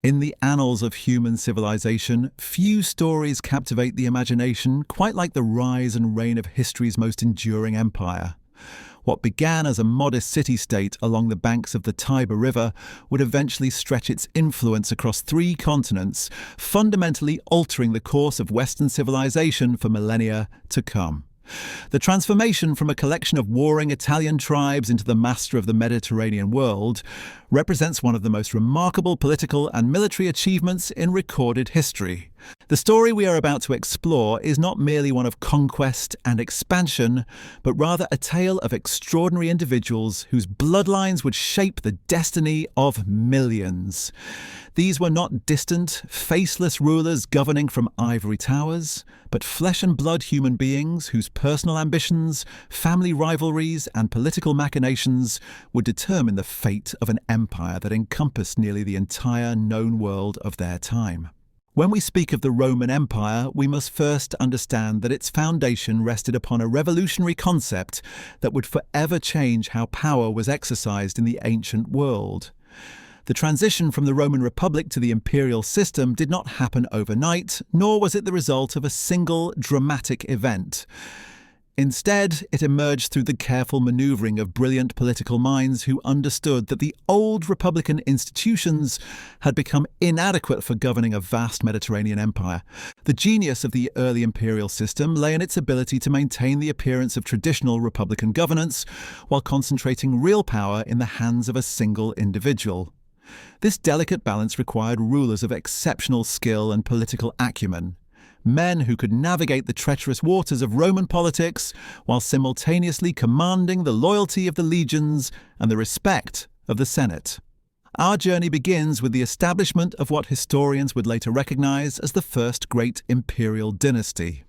In the annals of human civilization, few stories captivate the imagination quite like the rise and reign of history's most enduring empire. What began as a modest city-state along the banks of the Tiber River would eventually stretch its influence across 3 continents, fundamentally altering the course of Western civilization for millennia to come. The transformation from a collection of warring Italian tribes into the master of the Mediterranean world represents one of the most remarkable political and military achievements in recorded history. The story we are about to explore is not merely one of conquest and expansion, but rather a tale of extraordinary individuals whose bloodlines would shape the destiny of millions. These were not distant, faceless rulers governing from ivory towers, but flesh and blood human beings whose personal ambitions, family rivalries, and political machinations would determine the fate of an empire that encompassed nearly the entire known world of their time. When we speak of the Roman Empire, we must first understand that its foundation rested upon a revolutionary concept that would forever change how power was exercised in the ancient world. The transition from the Roman Republic to the imperial system did not happen overnight, nor was it the result of a single dramatic event. Instead, it emerged through the careful maneuvering of brilliant political minds who understood that the old republican institutions had become inadequate for governing a vast Mediterranean empire. The genius of the early imperial system lay in its ability to maintain the appearance of traditional republican governance while concentrating real power in the hands of a single individual. This delicate balance required rulers of exceptional skill and political acumen. Men who could navigate the treacherous waters of Roman politics while simultaneously commanding the loyalty of the legions and the respect of the Senate. Our journey begins with the establishment of what historians would later recognize as the first great imperial dynasty.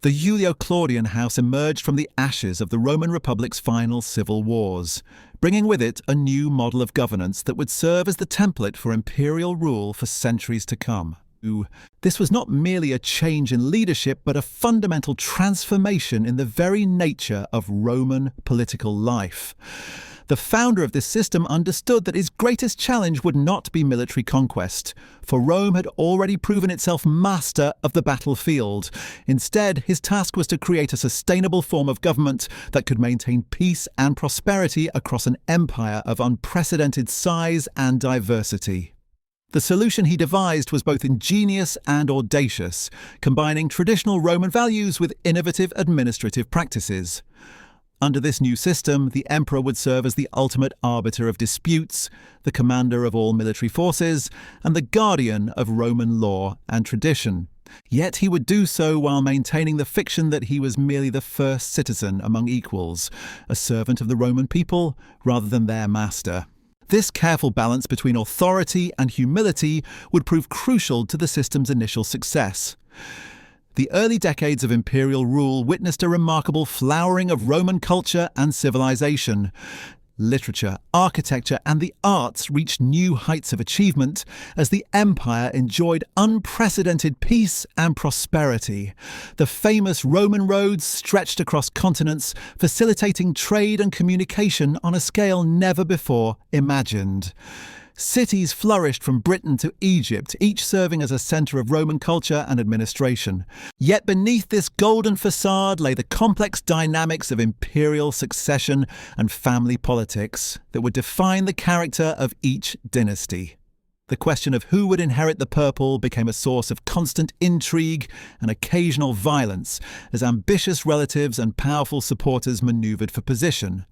The Julio-Claudian house emerged from the ashes of the Roman Republic's final civil wars, bringing with it a new model of governance that would serve as the template for imperial rule for centuries to come. This was not merely a change in leadership, but a fundamental transformation in the very nature of Roman political life. The founder of this system understood that his greatest challenge would not be military conquest, for Rome had already proven itself master of the battlefield. Instead, his task was to create a sustainable form of government that could maintain peace and prosperity across an empire of unprecedented size and diversity. The solution he devised was both ingenious and audacious, combining traditional Roman values with innovative administrative practices. Under this new system, the emperor would serve as the ultimate arbiter of disputes, the commander of all military forces, and the guardian of Roman law and tradition. Yet he would do so while maintaining the fiction that he was merely the first citizen among equals, a servant of the Roman people rather than their master. This careful balance between authority and humility would prove crucial to the system's initial success. The early decades of imperial rule witnessed a remarkable flowering of Roman culture and civilization. Literature, architecture, and the arts reached new heights of achievement as the empire enjoyed unprecedented peace and prosperity. The famous Roman roads stretched across continents, facilitating trade and communication on a scale never before imagined. Cities flourished from Britain to Egypt, each serving as a centre of Roman culture and administration. Yet beneath this golden facade lay the complex dynamics of imperial succession and family politics that would define the character of each dynasty. The question of who would inherit the purple became a source of constant intrigue and occasional violence as ambitious relatives and powerful supporters maneuvered for position.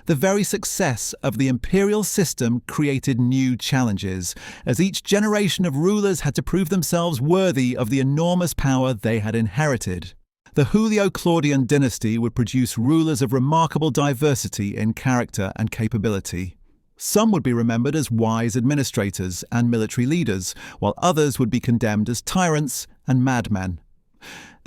The very success of the imperial system created new challenges, as each generation of rulers had to prove themselves worthy of the enormous power they had inherited. The Julio-Claudian dynasty would produce rulers of remarkable diversity in character and capability. Some would be remembered as wise administrators and military leaders, while others would be condemned as tyrants and madmen.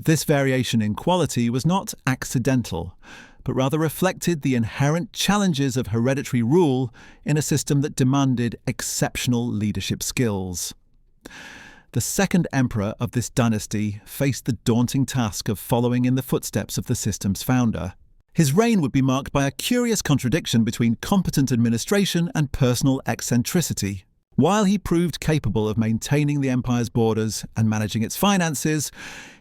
This variation in quality was not accidental, but rather reflected the inherent challenges of hereditary rule in a system that demanded exceptional leadership skills. The second emperor of this dynasty faced the daunting task of following in the footsteps of the system's founder. His reign would be marked by a curious contradiction between competent administration and personal eccentricity. While he proved capable of maintaining the empire's borders and managing its finances,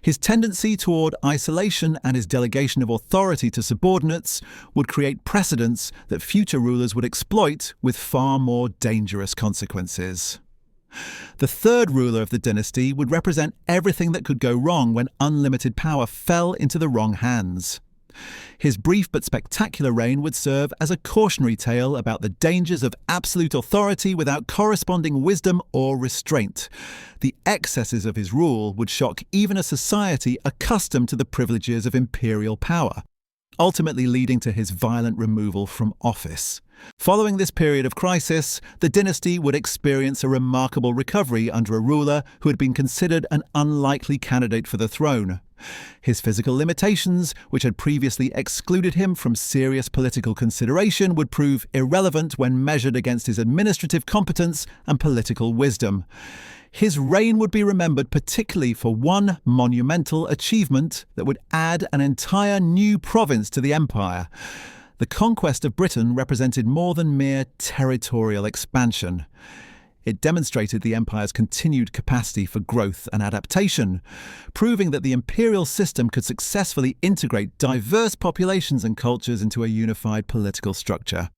his tendency toward isolation and his delegation of authority to subordinates would create precedents that future rulers would exploit with far more dangerous consequences. The third ruler of the dynasty would represent everything that could go wrong when unlimited power fell into the wrong hands. His brief but spectacular reign would serve as a cautionary tale about the dangers of absolute authority without corresponding wisdom or restraint. The excesses of his rule would shock even a society accustomed to the privileges of imperial power, ultimately leading to his violent removal from office. Following this period of crisis, the dynasty would experience a remarkable recovery under a ruler who had been considered an unlikely candidate for the throne. His physical limitations, which had previously excluded him from serious political consideration, would prove irrelevant when measured against his administrative competence and political wisdom. His reign would be remembered particularly for one monumental achievement that would add an entire new province to the empire. The conquest of Britain represented more than mere territorial expansion. It demonstrated the empire's continued capacity for growth and adaptation, proving that the imperial system could successfully integrate diverse populations and cultures into a unified political structure.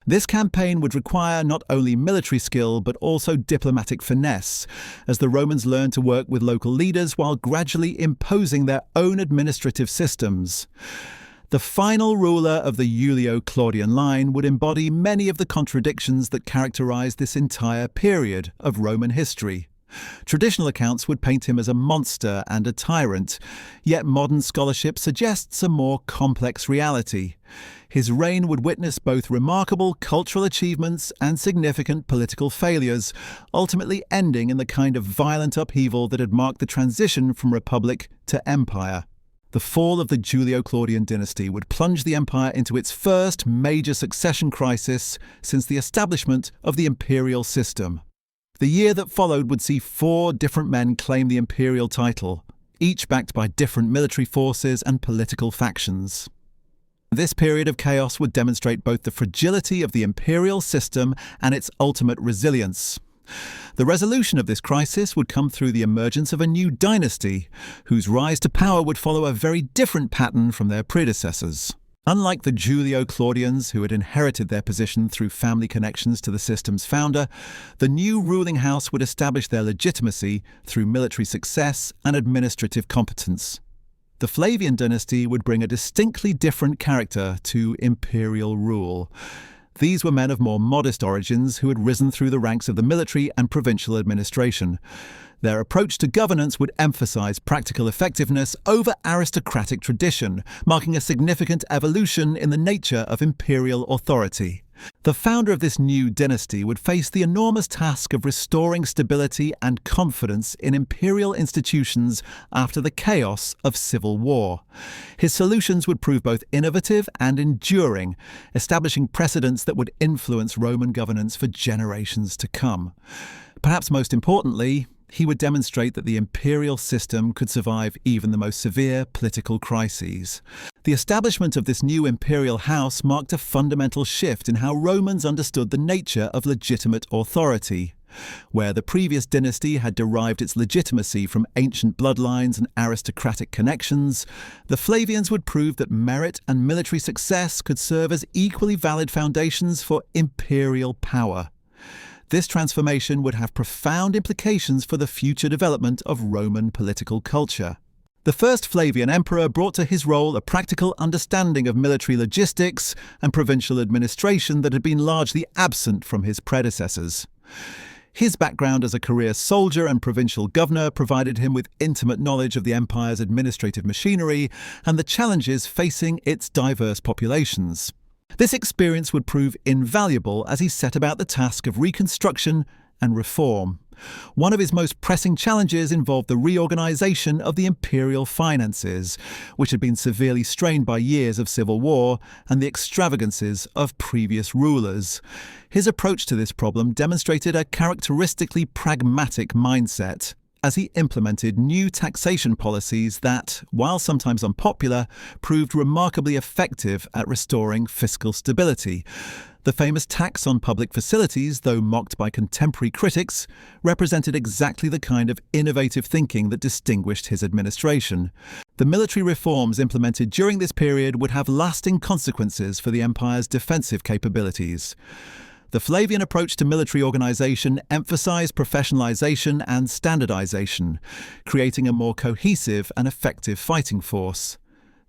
This campaign would require not only military skill but also diplomatic finesse, as the Romans learned to work with local leaders while gradually imposing their own administrative systems. The final ruler of the Julio-Claudian line would embody many of the contradictions that characterized this entire period of Roman history. Traditional accounts would paint him as a monster and a tyrant, yet modern scholarship suggests a more complex reality. His reign would witness both remarkable cultural achievements and significant political failures, ultimately ending in the kind of violent upheaval that had marked the transition from republic to empire. The fall of the Julio-Claudian dynasty would plunge the empire into its first major succession crisis since the establishment of the imperial system. The year that followed would see 4 different men claim the imperial title, each backed by different military forces and political factions. This period of chaos would demonstrate both the fragility of the imperial system and its ultimate resilience. The resolution of this crisis would come through the emergence of a new dynasty, whose rise to power would follow a very different pattern from their predecessors. Unlike the Julio-Claudians, who had inherited their position through family connections to the system's founder, the new ruling house would establish their legitimacy through military success and administrative competence. The Flavian dynasty would bring a distinctly different character to imperial rule. These were men of more modest origins who had risen through the ranks of the military and provincial administration. Their approach to governance would emphasize practical effectiveness over aristocratic tradition, marking a significant evolution in the nature of imperial authority. The founder of this new dynasty would face the enormous task of restoring stability and confidence in imperial institutions after the chaos of civil war. His solutions would prove both innovative and enduring, establishing precedents that would influence Roman governance for generations to come. Perhaps most importantly, he would demonstrate that the imperial system could survive even the most severe political crises. The establishment of this new imperial house marked a fundamental shift in how Romans understood the nature of legitimate authority. Where the previous dynasty had derived its legitimacy from ancient bloodlines and aristocratic connections, the Flavians would prove that merit and military success could serve as equally valid foundations for imperial power. This transformation would have profound implications for the future development of Roman political culture. The first Flavian emperor brought to his role a practical understanding of military logistics and provincial administration that had been largely absent from his predecessors. His background as a career soldier and provincial governor provided him with intimate knowledge of the empire's administrative machinery and the challenges facing its diverse populations. This experience would prove invaluable as he set about the task of reconstruction and reform. One of his most pressing challenges involved the reorganization of the imperial finances, which had been severely strained by years of civil war and the extravagances of previous rulers. His approach to this problem demonstrated a characteristically pragmatic mindset. as he implemented new taxation policies that, while sometimes unpopular, proved remarkably effective at restoring fiscal stability. The famous tax on public facilities, though mocked by contemporary critics, represented exactly the kind of innovative thinking that distinguished his administration. The military reforms implemented during this period would have lasting consequences for the empire's defensive capabilities. The Flavian approach to military organization emphasized professionalization and standardization, creating a more cohesive and effective fighting force.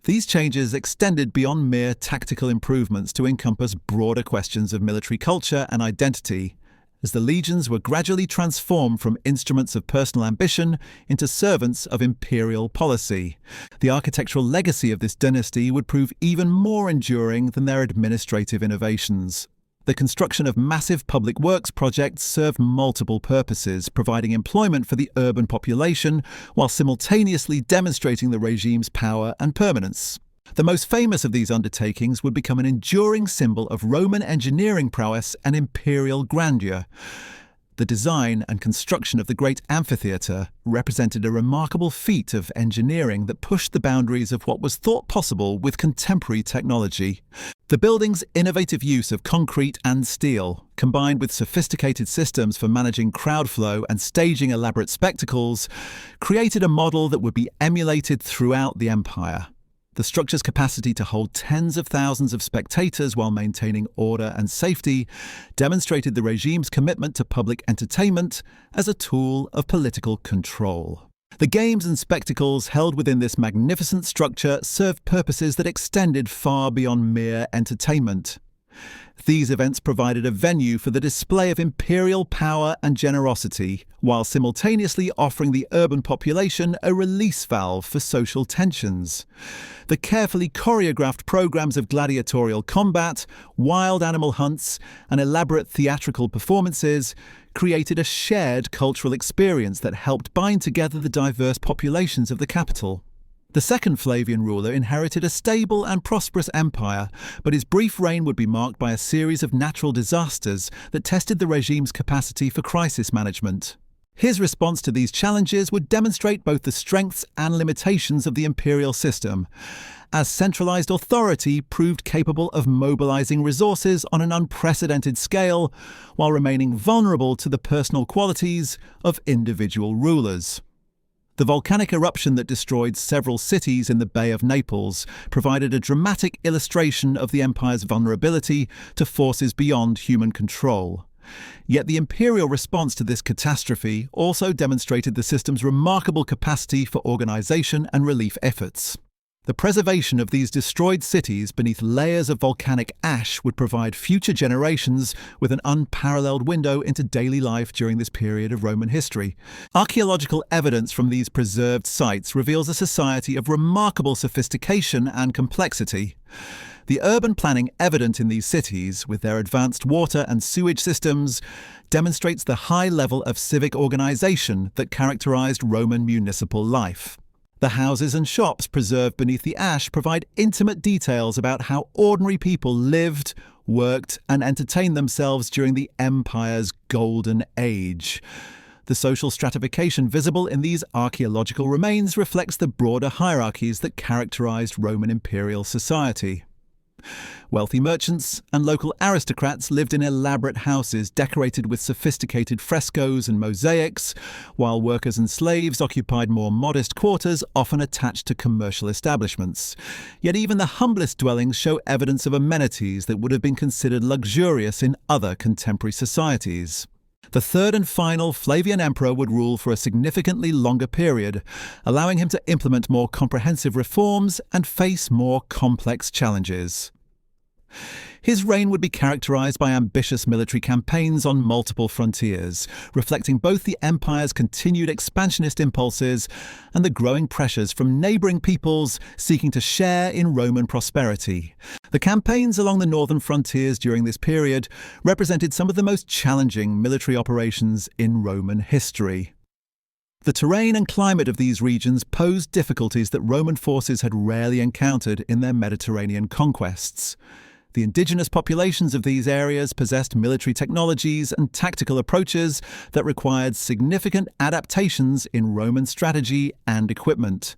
These changes extended beyond mere tactical improvements to encompass broader questions of military culture and identity, as the legions were gradually transformed from instruments of personal ambition into servants of imperial policy. The architectural legacy of this dynasty would prove even more enduring than their administrative innovations. The construction of massive public works projects served multiple purposes, providing employment for the urban population while simultaneously demonstrating the regime's power and permanence. The most famous of these undertakings would become an enduring symbol of Roman engineering prowess and imperial grandeur. The design and construction of the great amphitheatre represented a remarkable feat of engineering that pushed the boundaries of what was thought possible with contemporary technology. The building's innovative use of concrete and steel, combined with sophisticated systems for managing crowd flow and staging elaborate spectacles, created a model that would be emulated throughout the empire. The structure's capacity to hold tens of thousands of spectators while maintaining order and safety demonstrated the regime's commitment to public entertainment as a tool of political control. The games and spectacles held within this magnificent structure served purposes that extended far beyond mere entertainment. These events provided a venue for the display of imperial power and generosity, while simultaneously offering the urban population a release valve for social tensions. The carefully choreographed programs of gladiatorial combat, wild animal hunts, and elaborate theatrical performances created a shared cultural experience that helped bind together the diverse populations of the capital. The second Flavian ruler inherited a stable and prosperous empire, but his brief reign would be marked by a series of natural disasters that tested the regime's capacity for crisis management. His response to these challenges would demonstrate both the strengths and limitations of the imperial system, as centralized authority proved capable of mobilizing resources on an unprecedented scale, while remaining vulnerable to the personal qualities of individual rulers. The volcanic eruption that destroyed several cities in the Bay of Naples provided a dramatic illustration of the empire's vulnerability to forces beyond human control. Yet the imperial response to this catastrophe also demonstrated the system's remarkable capacity for organization and relief efforts. The preservation of these destroyed cities beneath layers of volcanic ash would provide future generations with an unparalleled window into daily life during this period of Roman history. Archaeological evidence from these preserved sites reveals a society of remarkable sophistication and complexity. The urban planning evident in these cities, with their advanced water and sewage systems, demonstrates the high level of civic organization that characterized Roman municipal life. The houses and shops preserved beneath the ash provide intimate details about how ordinary people lived, worked, and entertained themselves during the empire's golden age. The social stratification visible in these archaeological remains reflects the broader hierarchies that characterized Roman imperial society. Wealthy merchants and local aristocrats lived in elaborate houses decorated with sophisticated frescoes and mosaics, while workers and slaves occupied more modest quarters often attached to commercial establishments. Yet even the humblest dwellings show evidence of amenities that would have been considered luxurious in other contemporary societies. The third and final Flavian emperor would rule for a significantly longer period, allowing him to implement more comprehensive reforms and face more complex challenges. His reign would be characterized by ambitious military campaigns on multiple frontiers, reflecting both the empire's continued expansionist impulses and the growing pressures from neighboring peoples seeking to share in Roman prosperity. The campaigns along the northern frontiers during this period represented some of the most challenging military operations in Roman history. The terrain and climate of these regions posed difficulties that Roman forces had rarely encountered in their Mediterranean conquests. The indigenous populations of these areas possessed military technologies and tactical approaches that required significant adaptations in Roman strategy and equipment.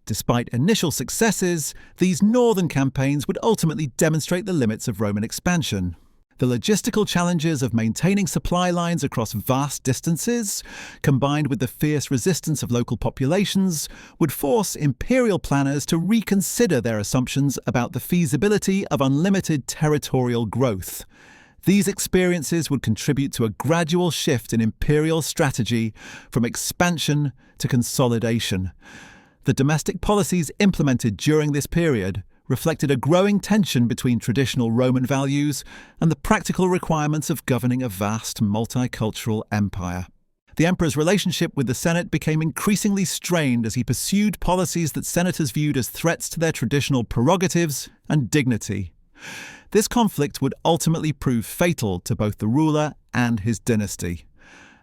Despite initial successes, these northern campaigns would ultimately demonstrate the limits of Roman expansion. The logistical challenges of maintaining supply lines across vast distances, combined with the fierce resistance of local populations, would force imperial planners to reconsider their assumptions about the feasibility of unlimited territorial growth. These experiences would contribute to a gradual shift in imperial strategy from expansion to consolidation. The domestic policies implemented during this period reflected a growing tension between traditional Roman values and the practical requirements of governing a vast multicultural empire. The emperor's relationship with the Senate became increasingly strained as he pursued policies that senators viewed as threats to their traditional prerogatives and dignity. This conflict would ultimately prove fatal to both the ruler and his dynasty.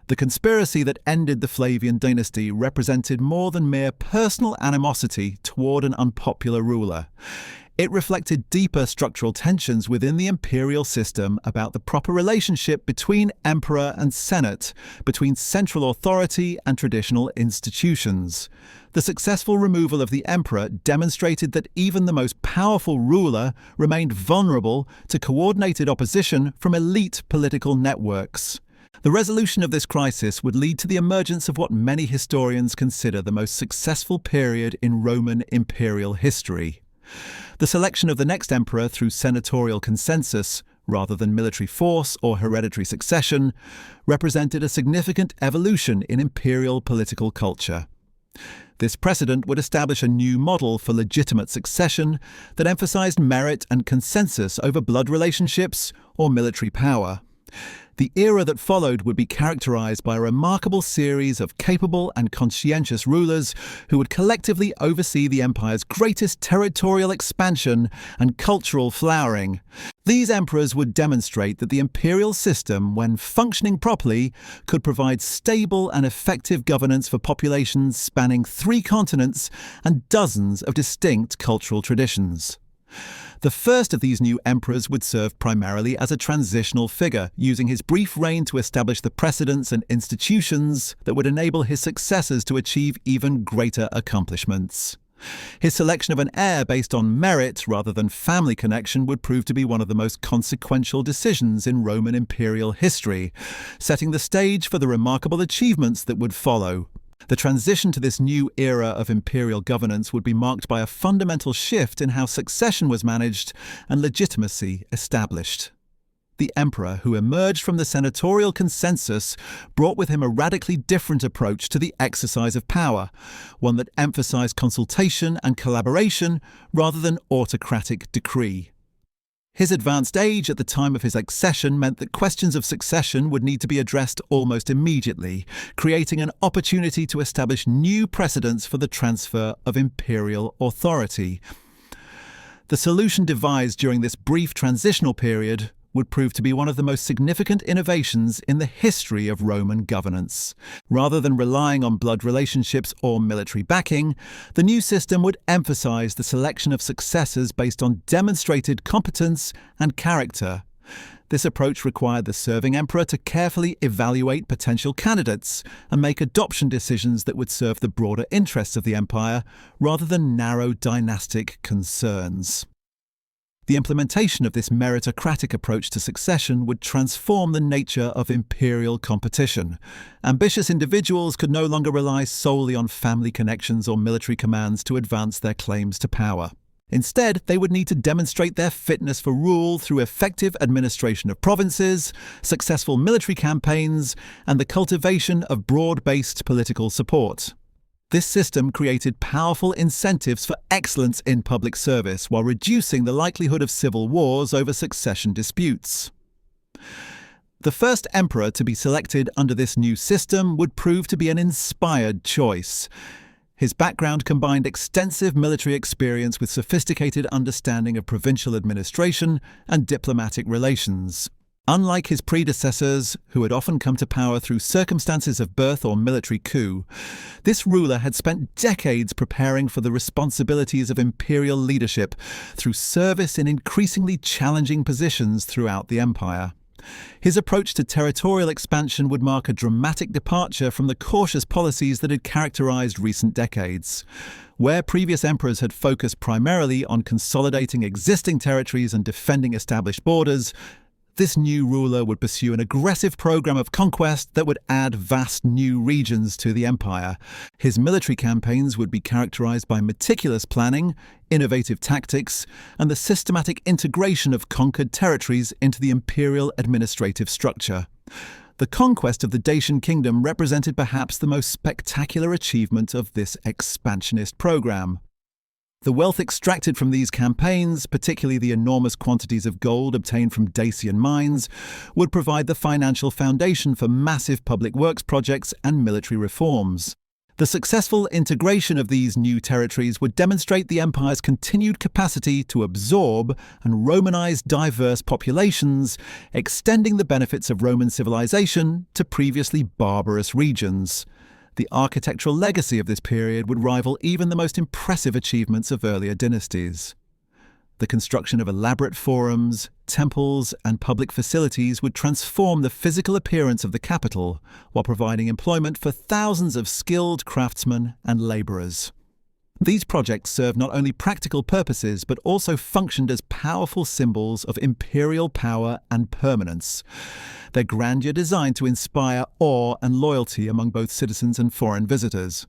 The conspiracy that ended the Flavian dynasty represented more than mere personal animosity toward an unpopular ruler. It reflected deeper structural tensions within the imperial system about the proper relationship between emperor and senate, between central authority and traditional institutions. The successful removal of the emperor demonstrated that even the most powerful ruler remained vulnerable to coordinated opposition from elite political networks. The resolution of this crisis would lead to the emergence of what many historians consider the most successful period in Roman imperial history. The selection of the next emperor through senatorial consensus, rather than military force or hereditary succession, represented a significant evolution in imperial political culture. This precedent would establish a new model for legitimate succession that emphasized merit and consensus over blood relationships or military power. The era that followed would be characterized by a remarkable series of capable and conscientious rulers who would collectively oversee the empire's greatest territorial expansion and cultural flowering. These emperors would demonstrate that the imperial system, when functioning properly, could provide stable and effective governance for populations spanning 3 continents and dozens of distinct cultural traditions. The first of these new emperors would serve primarily as a transitional figure, using his brief reign to establish the precedents and institutions that would enable his successors to achieve even greater accomplishments. His selection of an heir based on merit rather than family connection would prove to be one of the most consequential decisions in Roman imperial history, setting the stage for the remarkable achievements that would follow. The transition to this new era of imperial governance would be marked by a fundamental shift in how succession was managed and legitimacy established. The emperor, who emerged from the senatorial consensus, brought with him a radically different approach to the exercise of power, one that emphasized consultation and collaboration rather than autocratic decree. His advanced age at the time of his accession meant that questions of succession would need to be addressed almost immediately, creating an opportunity to establish new precedents for the transfer of imperial authority. The solution devised during this brief transitional period would prove to be one of the most significant innovations in the history of Roman governance. Rather than relying on blood relationships or military backing, the new system would emphasize the selection of successors based on demonstrated competence and character. This approach required the serving emperor to carefully evaluate potential candidates and make adoption decisions that would serve the broader interests of the empire rather than narrow dynastic concerns. The implementation of this meritocratic approach to succession would transform the nature of imperial competition. Ambitious individuals could no longer rely solely on family connections or military commands to advance their claims to power. Instead, they would need to demonstrate their fitness for rule through effective administration of provinces, successful military campaigns, and the cultivation of broad-based political support. This system created powerful incentives for excellence in public service while reducing the likelihood of civil wars over succession disputes. The first emperor to be selected under this new system would prove to be an inspired choice. His background combined extensive military experience with sophisticated understanding of provincial administration and diplomatic relations. Unlike his predecessors, who had often come to power through circumstances of birth or military coup, this ruler had spent decades preparing for the responsibilities of imperial leadership through service in increasingly challenging positions throughout the empire. His approach to territorial expansion would mark a dramatic departure from the cautious policies that had characterized recent decades. Where previous emperors had focused primarily on consolidating existing territories and defending established borders, this new ruler would pursue an aggressive program of conquest that would add vast new regions to the empire. His military campaigns would be characterized by meticulous planning, innovative tactics, and the systematic integration of conquered territories into the imperial administrative structure. The conquest of the Dacian kingdom represented perhaps the most spectacular achievement of this expansionist program. The wealth extracted from these campaigns, particularly the enormous quantities of gold obtained from Dacian mines, would provide the financial foundation for massive public works projects and military reforms. The successful integration of these new territories would demonstrate the empire's continued capacity to absorb and Romanize diverse populations, extending the benefits of Roman civilization to previously barbarous regions. The architectural legacy of this period would rival even the most impressive achievements of earlier dynasties. The construction of elaborate forums, temples, and public facilities would transform the physical appearance of the capital, while providing employment for thousands of skilled craftsmen and laborers. These projects served not only practical purposes but also functioned as powerful symbols of imperial power and permanence, their grandeur designed to inspire awe and loyalty among both citizens and foreign visitors.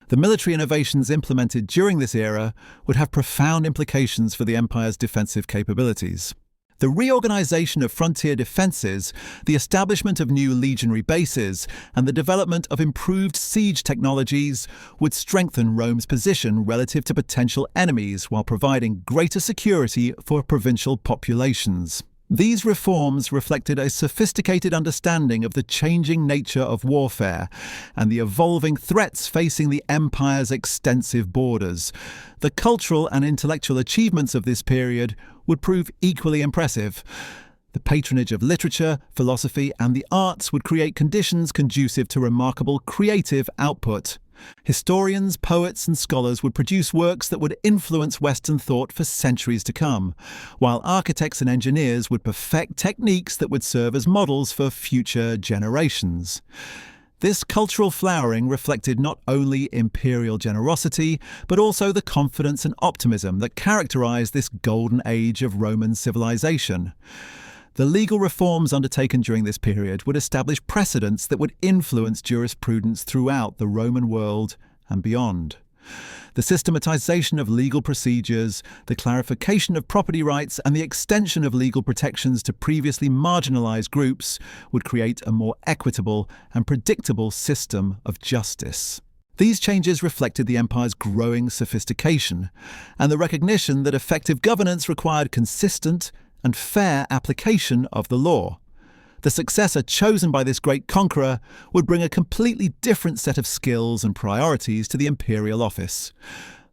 The military innovations implemented during this era would have profound implications for the empire's defensive capabilities. The reorganization of frontier defenses, the establishment of new legionary bases, and the development of improved siege technologies would strengthen Rome's position relative to potential enemies while providing greater security for provincial populations. These reforms reflected a sophisticated understanding of the changing nature of warfare and the evolving threats facing the empire's extensive borders. The cultural and intellectual achievements of this period would prove equally impressive. The patronage of literature, philosophy, and the arts would create conditions conducive to remarkable creative output. Historians, poets, and scholars would produce works that would influence Western thought for centuries to come, while architects and engineers would perfect techniques that would serve as models for future generations. This cultural flowering reflected not only imperial generosity, but also the confidence and optimism that characterized this golden age of Roman civilization. The legal reforms undertaken during this period would establish precedents that would influence jurisprudence throughout the Roman world and beyond. The systematization of legal procedures, the clarification of property rights, and the extension of legal protections to previously marginalized groups would create a more equitable and predictable system of justice. These changes reflected the empire's growing sophistication and the recognition that effective governance required consistent and fair application of the law. The successor chosen by this great conqueror would bring a completely different set of skills and priorities to the imperial office.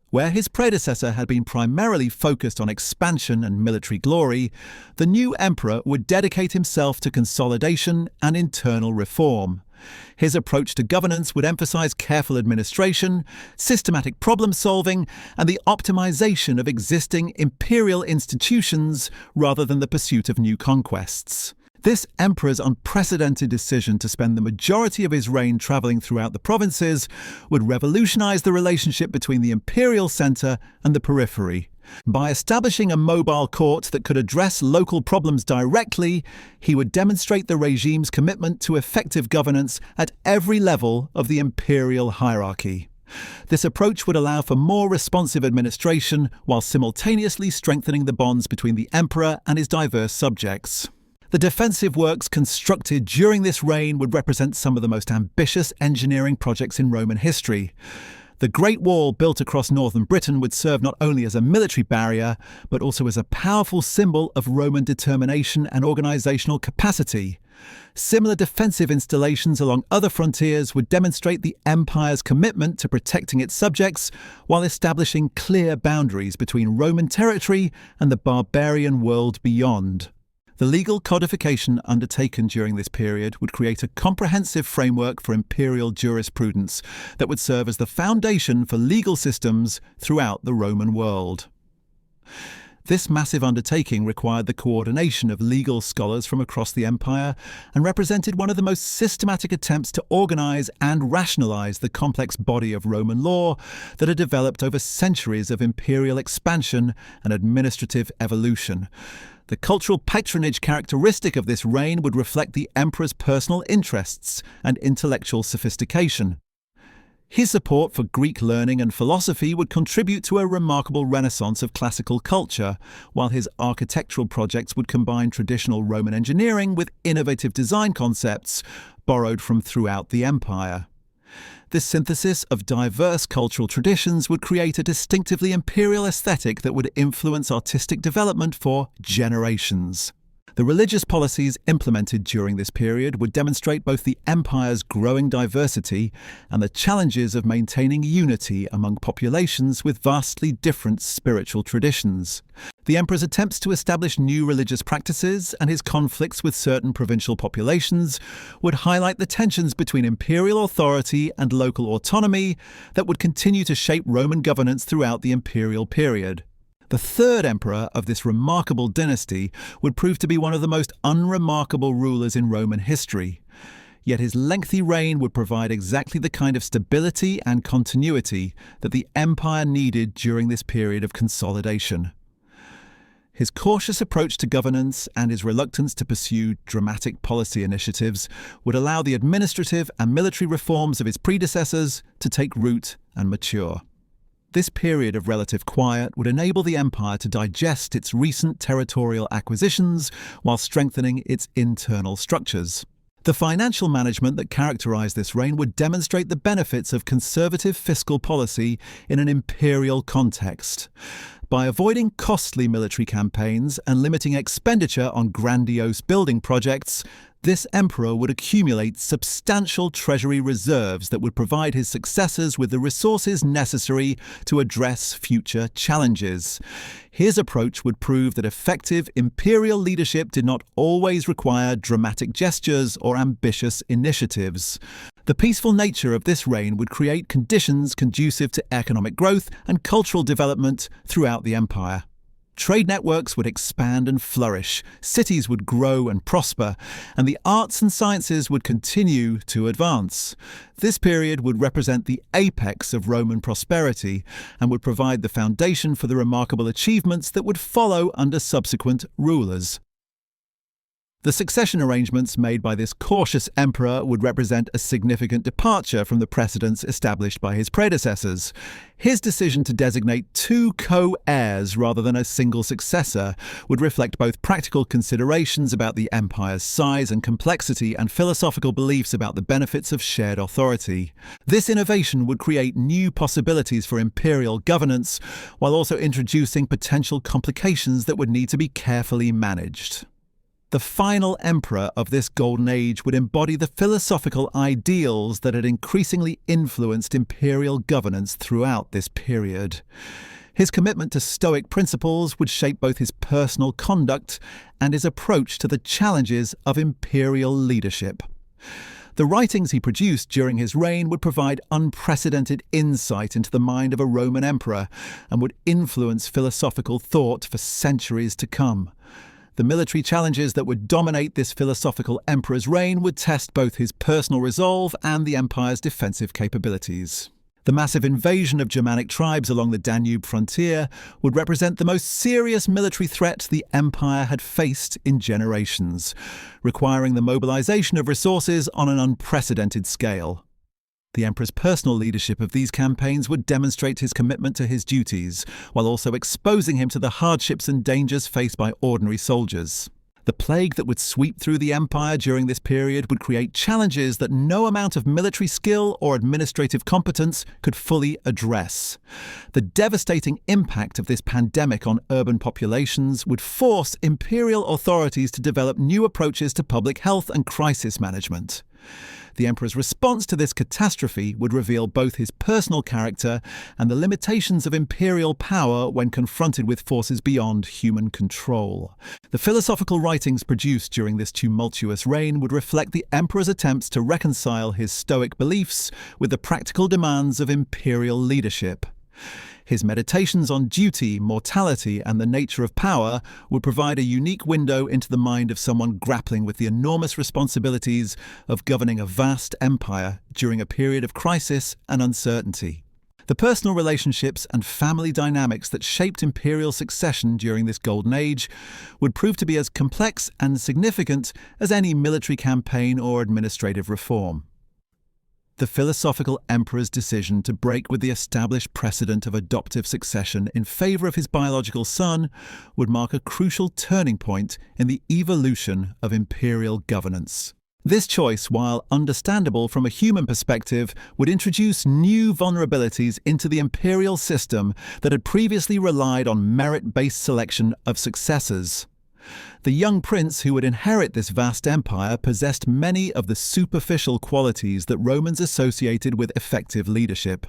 Where his predecessor had been primarily focused on expansion and military glory, the new emperor would dedicate himself to consolidation and internal reform. His approach to governance would emphasize careful administration, systematic problem-solving, and the optimization of existing imperial institutions rather than the pursuit of new conquests. This emperor's unprecedented decision to spend the majority of his reign traveling throughout the provinces would revolutionize the relationship between the imperial center and the periphery. By establishing a mobile court that could address local problems directly, he would demonstrate the regime's commitment to effective governance at every level of the imperial hierarchy. This approach would allow for more responsive administration while simultaneously strengthening the bonds between the emperor and his diverse subjects. The defensive works constructed during this reign would represent some of the most ambitious engineering projects in Roman history. The Great Wall built across northern Britain would serve not only as a military barrier, but also as a powerful symbol of Roman determination and organizational capacity. Similar defensive installations along other frontiers would demonstrate the empire's commitment to protecting its subjects while establishing clear boundaries between Roman territory and the barbarian world beyond. The legal codification undertaken during this period would create a comprehensive framework for imperial jurisprudence that would serve as the foundation for legal systems throughout the Roman world. This massive undertaking required the coordination of legal scholars from across the empire and represented one of the most systematic attempts to organize and rationalize the complex body of Roman law that had developed over centuries of imperial expansion and administrative evolution. The cultural patronage characteristic of this reign would reflect the emperor's personal interests and intellectual sophistication. His support for Greek learning and philosophy would contribute to a remarkable renaissance of classical culture, while his architectural projects would combine traditional Roman engineering with innovative design concepts borrowed from throughout the empire. This synthesis of diverse cultural traditions would create a distinctively imperial aesthetic that would influence artistic development for generations. The religious policies implemented during this period would demonstrate both the empire's growing diversity and the challenges of maintaining unity among populations with vastly different spiritual traditions. The emperor's attempts to establish new religious practices and his conflicts with certain provincial populations would highlight the tensions between imperial authority and local autonomy that would continue to shape Roman governance throughout the imperial period. The third emperor of this remarkable dynasty would prove to be one of the most unremarkable rulers in Roman history. Yet his lengthy reign would provide exactly the kind of stability and continuity that the empire needed during this period of consolidation. His cautious approach to governance and his reluctance to pursue dramatic policy initiatives would allow the administrative and military reforms of his predecessors to take root and mature. This period of relative quiet would enable the empire to digest its recent territorial acquisitions while strengthening its internal structures. The financial management that characterized this reign would demonstrate the benefits of conservative fiscal policy in an imperial context. By avoiding costly military campaigns and limiting expenditure on grandiose building projects, this emperor would accumulate substantial treasury reserves that would provide his successors with the resources necessary to address future challenges. His approach would prove that effective imperial leadership did not always require dramatic gestures or ambitious initiatives. The peaceful nature of this reign would create conditions conducive to economic growth and cultural development throughout the empire. Trade networks would expand and flourish, cities would grow and prosper, and the arts and sciences would continue to advance. This period would represent the apex of Roman prosperity and would provide the foundation for the remarkable achievements that would follow under subsequent rulers. The succession arrangements made by this cautious emperor would represent a significant departure from the precedents established by his predecessors. His decision to designate two co-heirs rather than a single successor would reflect both practical considerations about the empire's size and complexity and philosophical beliefs about the benefits of shared authority. This innovation would create new possibilities for imperial governance, while also introducing potential complications that would need to be carefully managed. The final emperor of this golden age would embody the philosophical ideals that had increasingly influenced imperial governance throughout this period. His commitment to Stoic principles would shape both his personal conduct and his approach to the challenges of imperial leadership. The writings he produced during his reign would provide unprecedented insight into the mind of a Roman emperor and would influence philosophical thought for centuries to come. The military challenges that would dominate this philosophical emperor's reign would test both his personal resolve and the empire's defensive capabilities. The massive invasion of Germanic tribes along the Danube frontier would represent the most serious military threat the empire had faced in generations, requiring the mobilization of resources on an unprecedented scale. The emperor's personal leadership of these campaigns would demonstrate his commitment to his duties, while also exposing him to the hardships and dangers faced by ordinary soldiers. The plague that would sweep through the empire during this period would create challenges that no amount of military skill or administrative competence could fully address. The devastating impact of this pandemic on urban populations would force imperial authorities to develop new approaches to public health and crisis management. The emperor's response to this catastrophe would reveal both his personal character and the limitations of imperial power when confronted with forces beyond human control. The philosophical writings produced during this tumultuous reign would reflect the emperor's attempts to reconcile his Stoic beliefs with the practical demands of imperial leadership. His meditations on duty, mortality, and the nature of power would provide a unique window into the mind of someone grappling with the enormous responsibilities of governing a vast empire during a period of crisis and uncertainty. The personal relationships and family dynamics that shaped imperial succession during this golden age would prove to be as complex and significant as any military campaign or administrative reform. The philosophical emperor's decision to break with the established precedent of adoptive succession in favour of his biological son would mark a crucial turning point in the evolution of imperial governance. This choice, while understandable from a human perspective, would introduce new vulnerabilities into the imperial system that had previously relied on merit-based selection of successors. The young prince who would inherit this vast empire possessed many of the superficial qualities that Romans associated with effective leadership.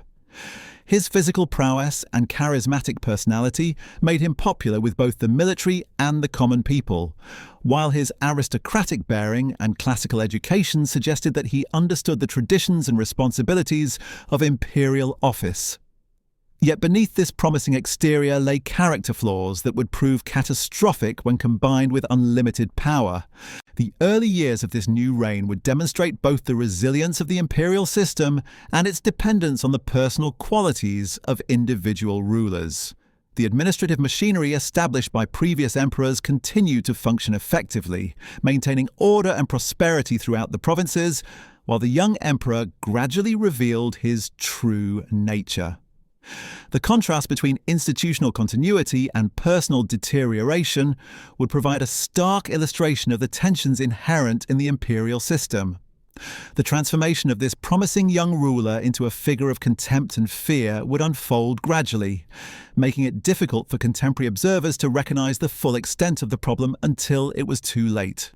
His physical prowess and charismatic personality made him popular with both the military and the common people, while his aristocratic bearing and classical education suggested that he understood the traditions and responsibilities of imperial office. Yet beneath this promising exterior lay character flaws that would prove catastrophic when combined with unlimited power. The early years of this new reign would demonstrate both the resilience of the imperial system and its dependence on the personal qualities of individual rulers. The administrative machinery established by previous emperors continued to function effectively, maintaining order and prosperity throughout the provinces, while the young emperor gradually revealed his true nature. The contrast between institutional continuity and personal deterioration would provide a stark illustration of the tensions inherent in the imperial system. The transformation of this promising young ruler into a figure of contempt and fear would unfold gradually, making it difficult for contemporary observers to recognize the full extent of the problem until it was too late.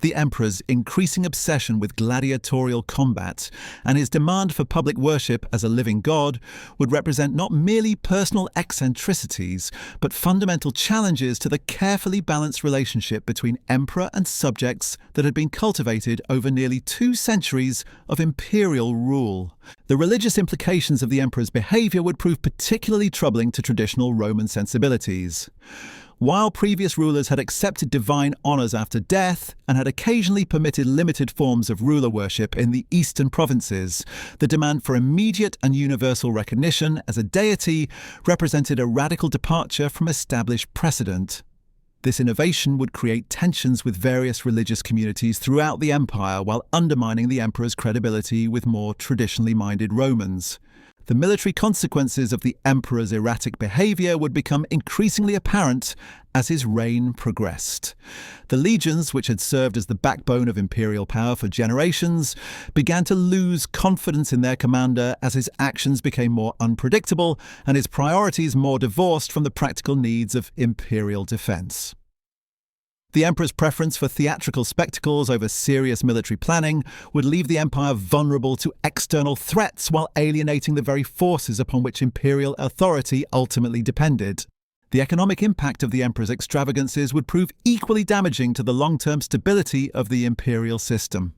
The emperor's increasing obsession with gladiatorial combat and his demand for public worship as a living god would represent not merely personal eccentricities, but fundamental challenges to the carefully balanced relationship between emperor and subjects that had been cultivated over nearly 2 centuries of imperial rule. The religious implications of the emperor's behavior would prove particularly troubling to traditional Roman sensibilities. While previous rulers had accepted divine honours after death and had occasionally permitted limited forms of ruler worship in the eastern provinces, the demand for immediate and universal recognition as a deity represented a radical departure from established precedent. This innovation would create tensions with various religious communities throughout the empire while undermining the emperor's credibility with more traditionally minded Romans. The military consequences of the emperor's erratic behaviour would become increasingly apparent as his reign progressed. The legions, which had served as the backbone of imperial power for generations, began to lose confidence in their commander as his actions became more unpredictable and his priorities more divorced from the practical needs of imperial defence. The emperor's preference for theatrical spectacles over serious military planning would leave the empire vulnerable to external threats while alienating the very forces upon which imperial authority ultimately depended. The economic impact of the emperor's extravagances would prove equally damaging to the long-term stability of the imperial system.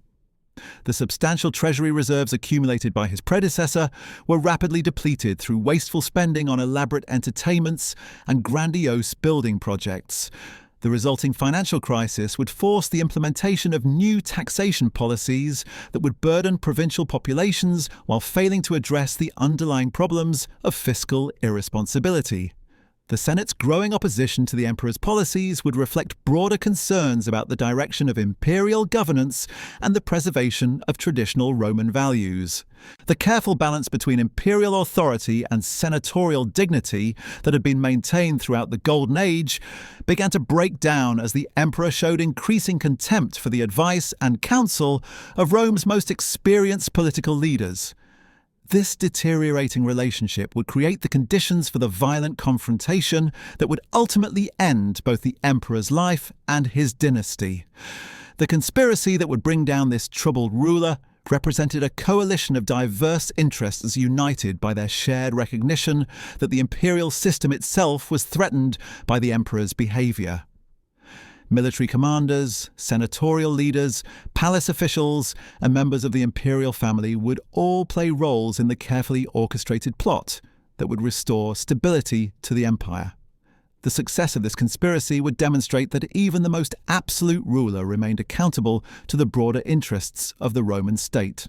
The substantial treasury reserves accumulated by his predecessor were rapidly depleted through wasteful spending on elaborate entertainments and grandiose building projects. The resulting financial crisis would force the implementation of new taxation policies that would burden provincial populations while failing to address the underlying problems of fiscal irresponsibility. The Senate's growing opposition to the emperor's policies would reflect broader concerns about the direction of imperial governance and the preservation of traditional Roman values. The careful balance between imperial authority and senatorial dignity that had been maintained throughout the Golden Age began to break down as the emperor showed increasing contempt for the advice and counsel of Rome's most experienced political leaders. This deteriorating relationship would create the conditions for the violent confrontation that would ultimately end both the emperor's life and his dynasty. The conspiracy that would bring down this troubled ruler represented a coalition of diverse interests united by their shared recognition that the imperial system itself was threatened by the emperor's behaviour. Military commanders, senatorial leaders, palace officials, and members of the imperial family would all play roles in the carefully orchestrated plot that would restore stability to the empire. The success of this conspiracy would demonstrate that even the most absolute ruler remained accountable to the broader interests of the Roman state.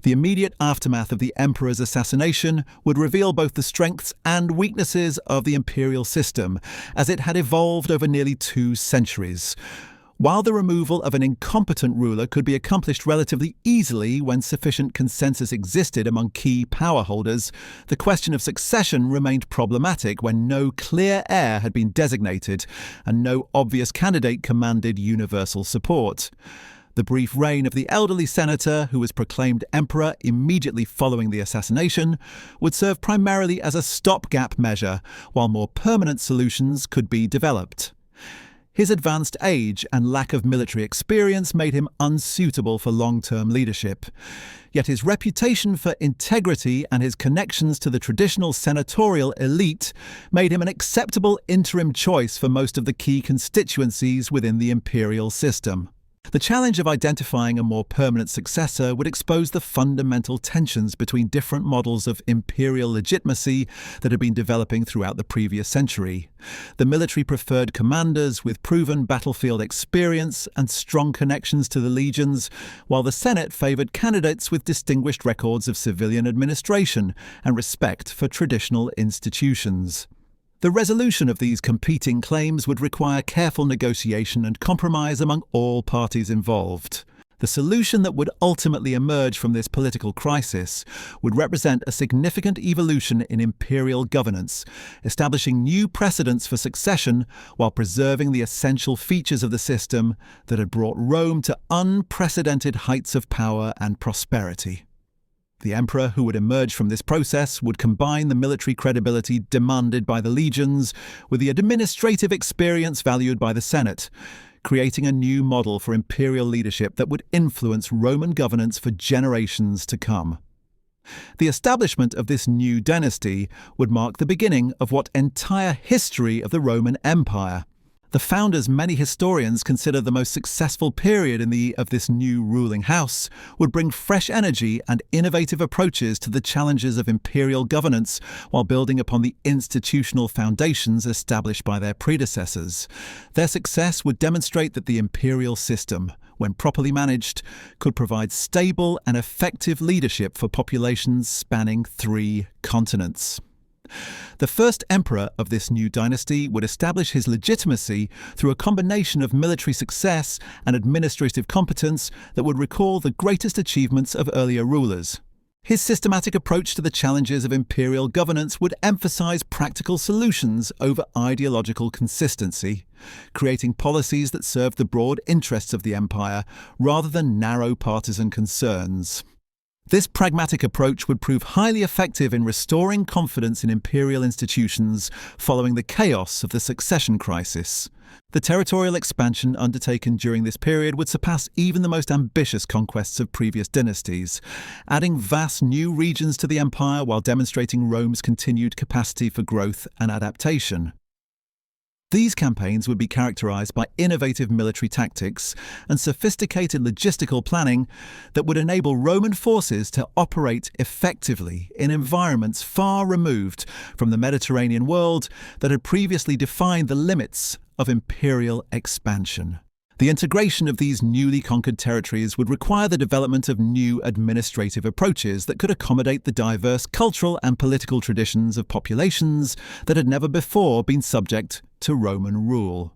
The immediate aftermath of the emperor's assassination would reveal both the strengths and weaknesses of the imperial system, as it had evolved over nearly 2 centuries. While the removal of an incompetent ruler could be accomplished relatively easily when sufficient consensus existed among key power holders, the question of succession remained problematic when no clear heir had been designated and no obvious candidate commanded universal support. The brief reign of the elderly senator, who was proclaimed emperor immediately following the assassination, would serve primarily as a stopgap measure, while more permanent solutions could be developed. His advanced age and lack of military experience made him unsuitable for long-term leadership. Yet his reputation for integrity and his connections to the traditional senatorial elite made him an acceptable interim choice for most of the key constituencies within the imperial system. The challenge of identifying a more permanent successor would expose the fundamental tensions between different models of imperial legitimacy that had been developing throughout the previous century. The military preferred commanders with proven battlefield experience and strong connections to the legions, while the Senate favoured candidates with distinguished records of civilian administration and respect for traditional institutions. The resolution of these competing claims would require careful negotiation and compromise among all parties involved. The solution that would ultimately emerge from this political crisis would represent a significant evolution in imperial governance, establishing new precedents for succession while preserving the essential features of the system that had brought Rome to unprecedented heights of power and prosperity. The emperor who would emerge from this process would combine the military credibility demanded by the legions with the administrative experience valued by the Senate, creating a new model for imperial leadership that would influence Roman governance for generations to come. The establishment of this new dynasty would mark the beginning of what entire history of the Roman Empire. The founders many historians consider the most successful period of this new ruling house would bring fresh energy and innovative approaches to the challenges of imperial governance while building upon the institutional foundations established by their predecessors. Their success would demonstrate that the imperial system, when properly managed, could provide stable and effective leadership for populations spanning 3 continents. The first emperor of this new dynasty would establish his legitimacy through a combination of military success and administrative competence that would recall the greatest achievements of earlier rulers. His systematic approach to the challenges of imperial governance would emphasize practical solutions over ideological consistency, creating policies that served the broad interests of the empire rather than narrow partisan concerns. This pragmatic approach would prove highly effective in restoring confidence in imperial institutions following the chaos of the succession crisis. The territorial expansion undertaken during this period would surpass even the most ambitious conquests of previous dynasties, adding vast new regions to the empire while demonstrating Rome's continued capacity for growth and adaptation. These campaigns would be characterized by innovative military tactics and sophisticated logistical planning that would enable Roman forces to operate effectively in environments far removed from the Mediterranean world that had previously defined the limits of imperial expansion. The integration of these newly conquered territories would require the development of new administrative approaches that could accommodate the diverse cultural and political traditions of populations that had never before been subject to Roman rule.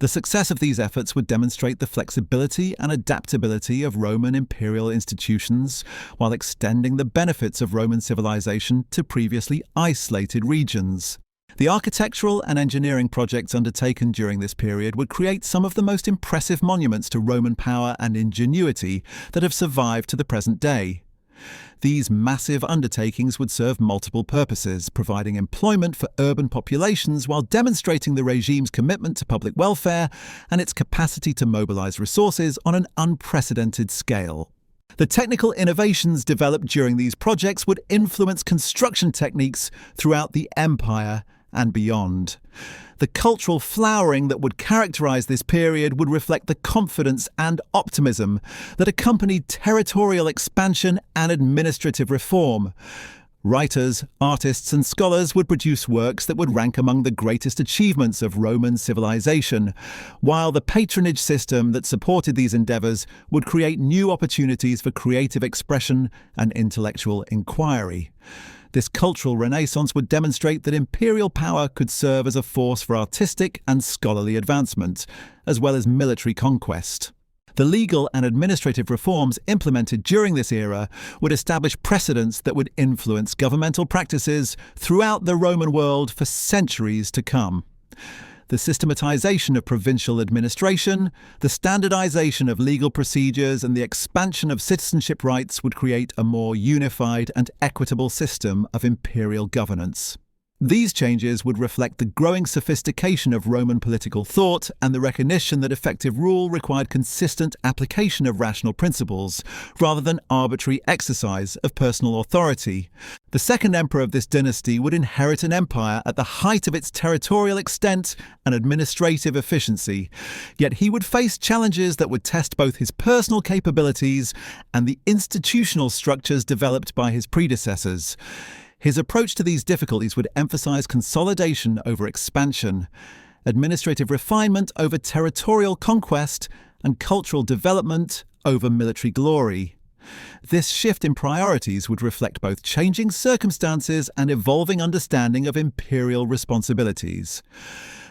The success of these efforts would demonstrate the flexibility and adaptability of Roman imperial institutions while extending the benefits of Roman civilization to previously isolated regions. The architectural and engineering projects undertaken during this period would create some of the most impressive monuments to Roman power and ingenuity that have survived to the present day. These massive undertakings would serve multiple purposes, providing employment for urban populations while demonstrating the regime's commitment to public welfare and its capacity to mobilize resources on an unprecedented scale. The technical innovations developed during these projects would influence construction techniques throughout the empire and beyond. The cultural flowering that would characterize this period would reflect the confidence and optimism that accompanied territorial expansion and administrative reform. Writers, artists, and scholars would produce works that would rank among the greatest achievements of Roman civilization, while the patronage system that supported these endeavors would create new opportunities for creative expression and intellectual inquiry. This cultural renaissance would demonstrate that imperial power could serve as a force for artistic and scholarly advancement, as well as military conquest. The legal and administrative reforms implemented during this era would establish precedents that would influence governmental practices throughout the Roman world for centuries to come. The systematization of provincial administration, the standardization of legal procedures, and the expansion of citizenship rights would create a more unified and equitable system of imperial governance. These changes would reflect the growing sophistication of Roman political thought and the recognition that effective rule required consistent application of rational principles, rather than arbitrary exercise of personal authority. The second emperor of this dynasty would inherit an empire at the height of its territorial extent and administrative efficiency, yet he would face challenges that would test both his personal capabilities and the institutional structures developed by his predecessors. His approach to these difficulties would emphasize consolidation over expansion, administrative refinement over territorial conquest, and cultural development over military glory. This shift in priorities would reflect both changing circumstances and evolving understanding of imperial responsibilities.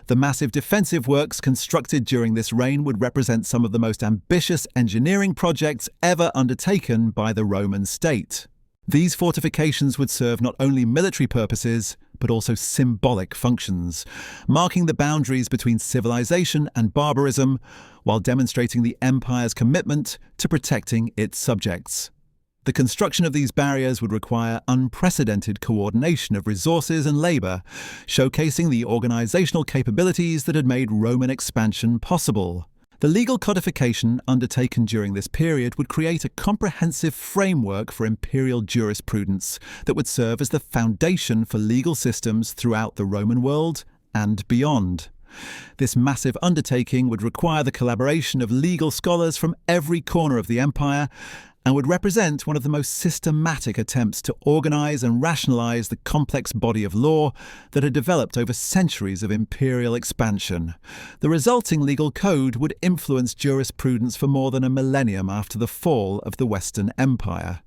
The massive defensive works constructed during this reign would represent some of the most ambitious engineering projects ever undertaken by the Roman state. These fortifications would serve not only military purposes, but also symbolic functions, marking the boundaries between civilization and barbarism, while demonstrating the empire's commitment to protecting its subjects. The construction of these barriers would require unprecedented coordination of resources and labor, showcasing the organizational capabilities that had made Roman expansion possible. The legal codification undertaken during this period would create a comprehensive framework for imperial jurisprudence that would serve as the foundation for legal systems throughout the Roman world and beyond. This massive undertaking would require the collaboration of legal scholars from every corner of the empire and would represent one of the most systematic attempts to organize and rationalize the complex body of law that had developed over centuries of imperial expansion. The resulting legal code would influence jurisprudence for more than a millennium after the fall of the Western Empire.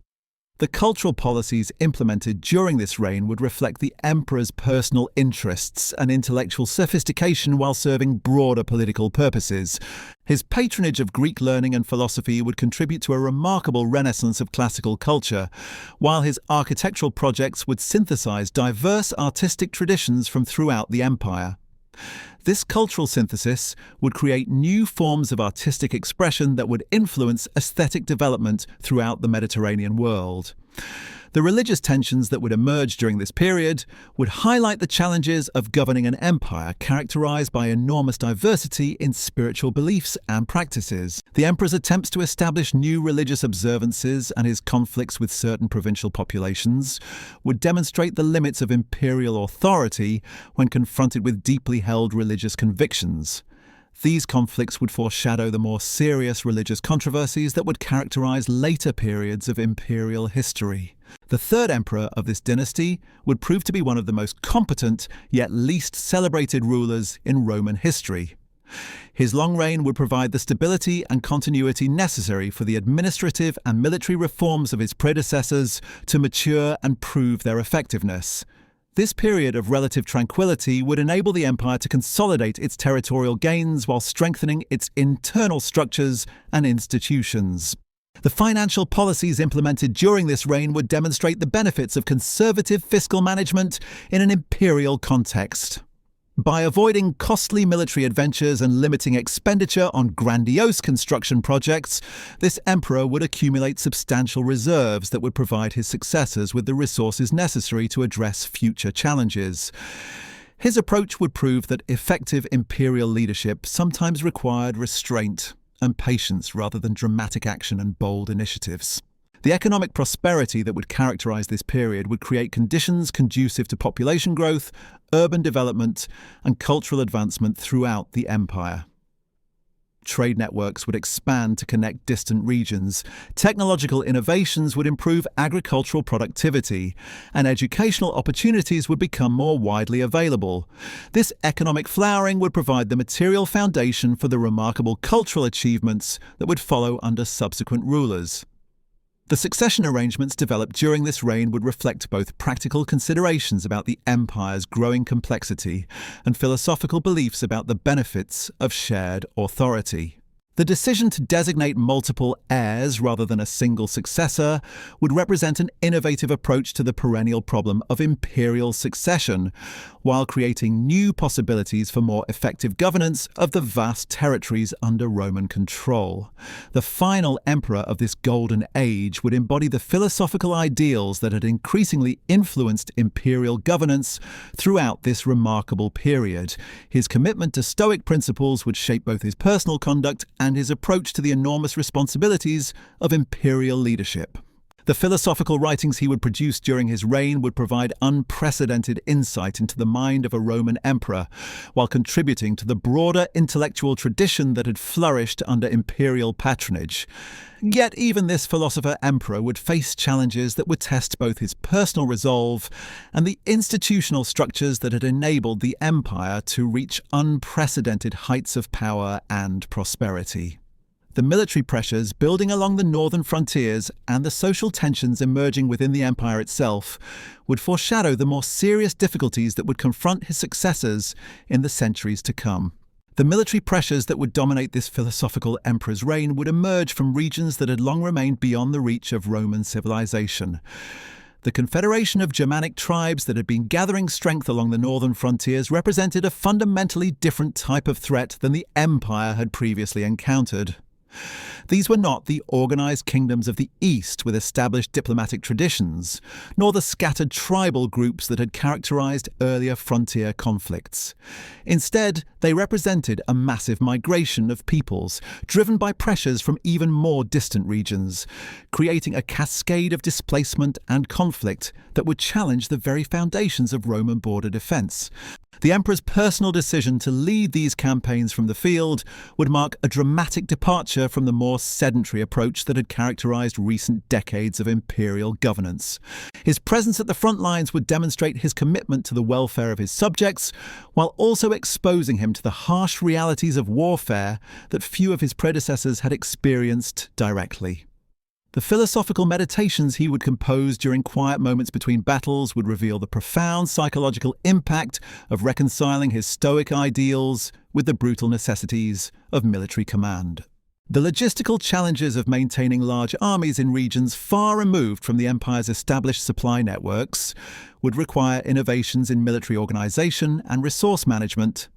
The cultural policies implemented during this reign would reflect the emperor's personal interests and intellectual sophistication while serving broader political purposes. His patronage of Greek learning and philosophy would contribute to a remarkable renaissance of classical culture, while his architectural projects would synthesize diverse artistic traditions from throughout the empire. This cultural synthesis would create new forms of artistic expression that would influence aesthetic development throughout the Mediterranean world. The religious tensions that would emerge during this period would highlight the challenges of governing an empire characterized by enormous diversity in spiritual beliefs and practices. The emperor's attempts to establish new religious observances and his conflicts with certain provincial populations would demonstrate the limits of imperial authority when confronted with deeply held religious convictions. These conflicts would foreshadow the more serious religious controversies that would characterize later periods of imperial history. The third emperor of this dynasty would prove to be one of the most competent yet least celebrated rulers in Roman history. His long reign would provide the stability and continuity necessary for the administrative and military reforms of his predecessors to mature and prove their effectiveness. This period of relative tranquility would enable the empire to consolidate its territorial gains while strengthening its internal structures and institutions. The financial policies implemented during this reign would demonstrate the benefits of conservative fiscal management in an imperial context. By avoiding costly military adventures and limiting expenditure on grandiose construction projects, this emperor would accumulate substantial reserves that would provide his successors with the resources necessary to address future challenges. His approach would prove that effective imperial leadership sometimes required restraint and patience rather than dramatic action and bold initiatives. The economic prosperity that would characterize this period would create conditions conducive to population growth, urban development, and cultural advancement throughout the empire. Trade networks would expand to connect distant regions, technological innovations would improve agricultural productivity, and educational opportunities would become more widely available. This economic flowering would provide the material foundation for the remarkable cultural achievements that would follow under subsequent rulers. The succession arrangements developed during this reign would reflect both practical considerations about the empire's growing complexity and philosophical beliefs about the benefits of shared authority. The decision to designate multiple heirs rather than a single successor would represent an innovative approach to the perennial problem of imperial succession, while creating new possibilities for more effective governance of the vast territories under Roman control. The final emperor of this golden age would embody the philosophical ideals that had increasingly influenced imperial governance throughout this remarkable period. His commitment to Stoic principles would shape both his personal conduct and his approach to the enormous responsibilities of imperial leadership. The philosophical writings he would produce during his reign would provide unprecedented insight into the mind of a Roman emperor, while contributing to the broader intellectual tradition that had flourished under imperial patronage. Yet even this philosopher-emperor would face challenges that would test both his personal resolve and the institutional structures that had enabled the empire to reach unprecedented heights of power and prosperity. The military pressures building along the northern frontiers and the social tensions emerging within the empire itself would foreshadow the more serious difficulties that would confront his successors in the centuries to come. The military pressures that would dominate this philosophical emperor's reign would emerge from regions that had long remained beyond the reach of Roman civilization. The confederation of Germanic tribes that had been gathering strength along the northern frontiers represented a fundamentally different type of threat than the empire had previously encountered. These were not the organized kingdoms of the East with established diplomatic traditions, nor the scattered tribal groups that had characterized earlier frontier conflicts. Instead, they represented a massive migration of peoples, driven by pressures from even more distant regions, creating a cascade of displacement and conflict that would challenge the very foundations of Roman border defense. The emperor's personal decision to lead these campaigns from the field would mark a dramatic departure from the more sedentary approach that had characterized recent decades of imperial governance. His presence at the front lines would demonstrate his commitment to the welfare of his subjects, while also exposing him to the harsh realities of warfare that few of his predecessors had experienced directly. The philosophical meditations he would compose during quiet moments between battles would reveal the profound psychological impact of reconciling his Stoic ideals with the brutal necessities of military command. The logistical challenges of maintaining large armies in regions far removed from the empire's established supply networks would require innovations in military organization and resource management.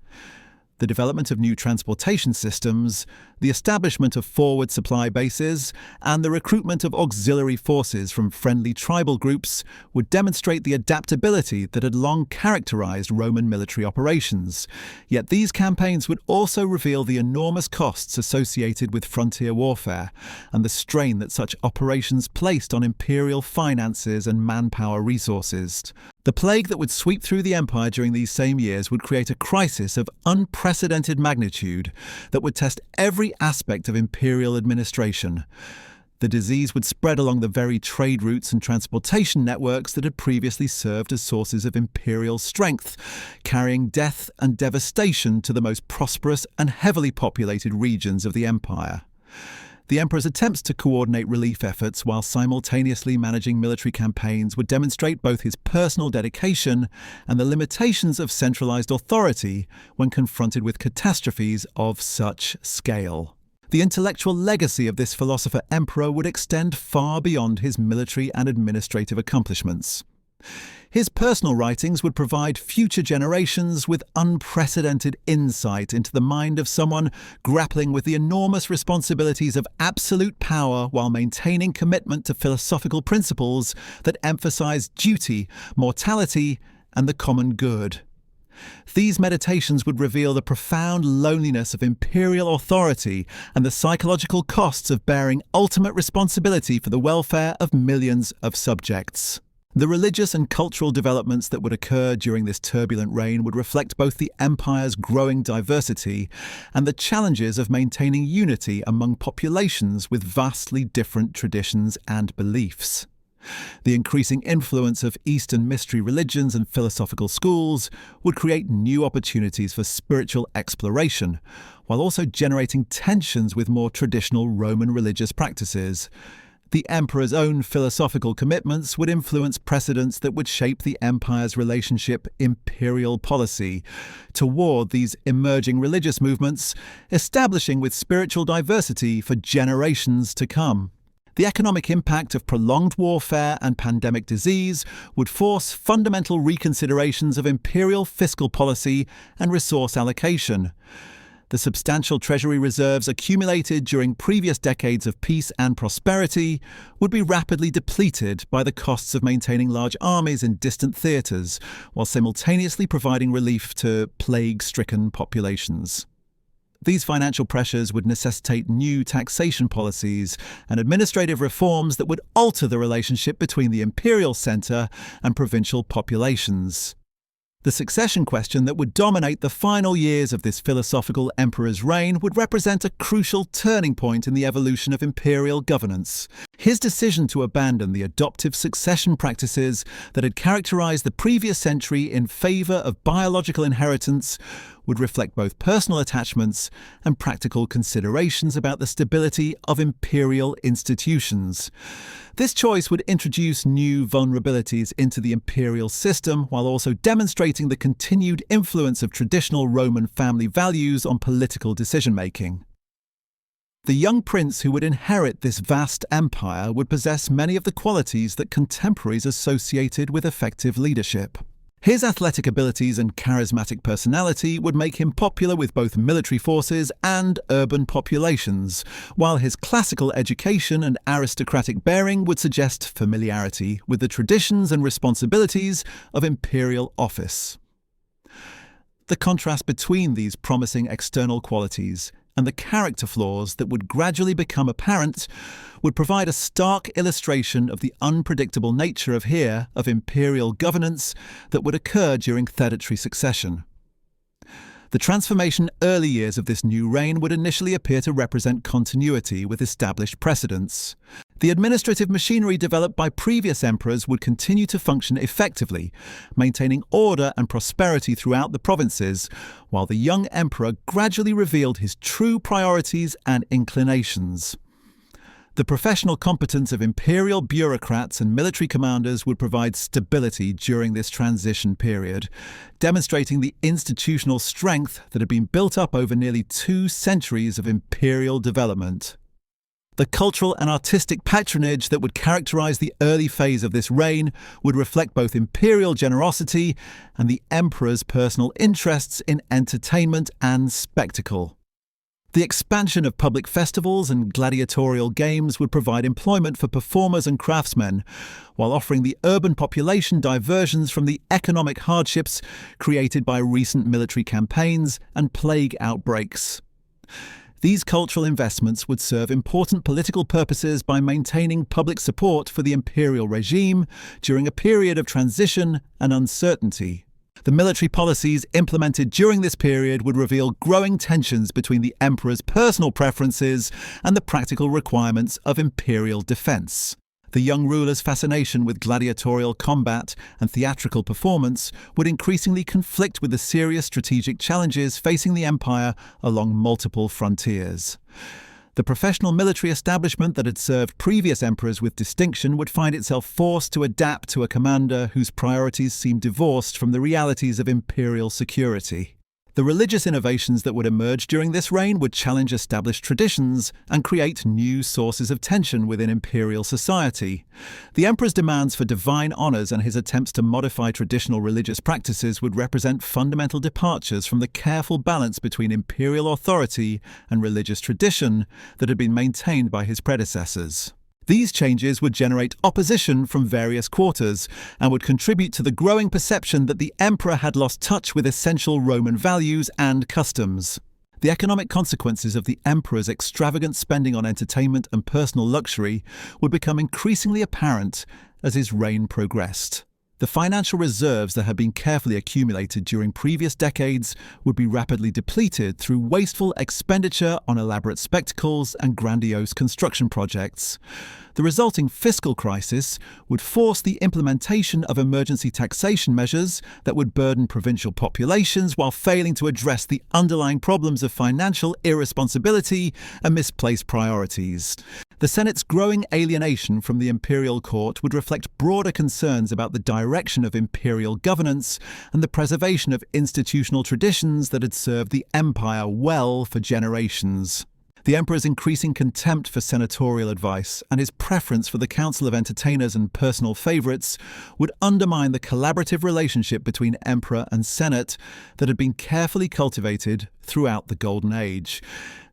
The development of new transportation systems, the establishment of forward supply bases, and the recruitment of auxiliary forces from friendly tribal groups would demonstrate the adaptability that had long characterized Roman military operations. Yet these campaigns would also reveal the enormous costs associated with frontier warfare and the strain that such operations placed on imperial finances and manpower resources. The plague that would sweep through the empire during these same years would create a crisis of unprecedented magnitude that would test every aspect of imperial administration. The disease would spread along the very trade routes and transportation networks that had previously served as sources of imperial strength, carrying death and devastation to the most prosperous and heavily populated regions of the empire. The emperor's attempts to coordinate relief efforts while simultaneously managing military campaigns would demonstrate both his personal dedication and the limitations of centralized authority when confronted with catastrophes of such scale. The intellectual legacy of this philosopher-emperor would extend far beyond his military and administrative accomplishments. His personal writings would provide future generations with unprecedented insight into the mind of someone grappling with the enormous responsibilities of absolute power while maintaining commitment to philosophical principles that emphasize duty, mortality, and the common good. These meditations would reveal the profound loneliness of imperial authority and the psychological costs of bearing ultimate responsibility for the welfare of millions of subjects. The religious and cultural developments that would occur during this turbulent reign would reflect both the empire's growing diversity and the challenges of maintaining unity among populations with vastly different traditions and beliefs. The increasing influence of Eastern mystery religions and philosophical schools would create new opportunities for spiritual exploration, while also generating tensions with more traditional Roman religious practices. The emperor's own philosophical commitments would influence precedents that would shape the empire's relationship imperial policy toward these emerging religious movements, establishing with spiritual diversity for generations to come. The economic impact of prolonged warfare and pandemic disease would force fundamental reconsiderations of imperial fiscal policy and resource allocation. The substantial treasury reserves accumulated during previous decades of peace and prosperity would be rapidly depleted by the costs of maintaining large armies in distant theatres, while simultaneously providing relief to plague-stricken populations. These financial pressures would necessitate new taxation policies and administrative reforms that would alter the relationship between the imperial centre and provincial populations. The succession question that would dominate the final years of this philosophical emperor's reign would represent a crucial turning point in the evolution of imperial governance. His decision to abandon the adoptive succession practices that had characterized the previous century in favor of biological inheritance would reflect both personal attachments and practical considerations about the stability of imperial institutions. This choice would introduce new vulnerabilities into the imperial system while also demonstrating the continued influence of traditional Roman family values on political decision-making. The young prince who would inherit this vast empire would possess many of the qualities that contemporaries associated with effective leadership. His athletic abilities and charismatic personality would make him popular with both military forces and urban populations, while his classical education and aristocratic bearing would suggest familiarity with the traditions and responsibilities of imperial office. The contrast between these promising external qualities and the character flaws that would gradually become apparent would provide a stark illustration of the unpredictable nature of imperial governance that would occur during hereditary succession. The transformation early years of this new reign would initially appear to represent continuity with established precedents. The administrative machinery developed by previous emperors would continue to function effectively, maintaining order and prosperity throughout the provinces, while the young emperor gradually revealed his true priorities and inclinations. The professional competence of imperial bureaucrats and military commanders would provide stability during this transition period, demonstrating the institutional strength that had been built up over nearly 2 centuries of imperial development. The cultural and artistic patronage that would characterize the early phase of this reign would reflect both imperial generosity and the emperor's personal interests in entertainment and spectacle. The expansion of public festivals and gladiatorial games would provide employment for performers and craftsmen, while offering the urban population diversions from the economic hardships created by recent military campaigns and plague outbreaks. These cultural investments would serve important political purposes by maintaining public support for the imperial regime during a period of transition and uncertainty. The military policies implemented during this period would reveal growing tensions between the emperor's personal preferences and the practical requirements of imperial defense. The young ruler's fascination with gladiatorial combat and theatrical performance would increasingly conflict with the serious strategic challenges facing the empire along multiple frontiers. The professional military establishment that had served previous emperors with distinction would find itself forced to adapt to a commander whose priorities seemed divorced from the realities of imperial security. The religious innovations that would emerge during this reign would challenge established traditions and create new sources of tension within imperial society. The emperor's demands for divine honours and his attempts to modify traditional religious practices would represent fundamental departures from the careful balance between imperial authority and religious tradition that had been maintained by his predecessors. These changes would generate opposition from various quarters and would contribute to the growing perception that the emperor had lost touch with essential Roman values and customs. The economic consequences of the emperor's extravagant spending on entertainment and personal luxury would become increasingly apparent as his reign progressed. The financial reserves that had been carefully accumulated during previous decades would be rapidly depleted through wasteful expenditure on elaborate spectacles and grandiose construction projects. The resulting fiscal crisis would force the implementation of emergency taxation measures that would burden provincial populations while failing to address the underlying problems of financial irresponsibility and misplaced priorities. The Senate's growing alienation from the imperial court would reflect broader concerns about the direction of imperial governance and the preservation of institutional traditions that had served the empire well for generations. The emperor's increasing contempt for senatorial advice and his preference for the council of entertainers and personal favourites would undermine the collaborative relationship between emperor and senate that had been carefully cultivated throughout the Golden Age.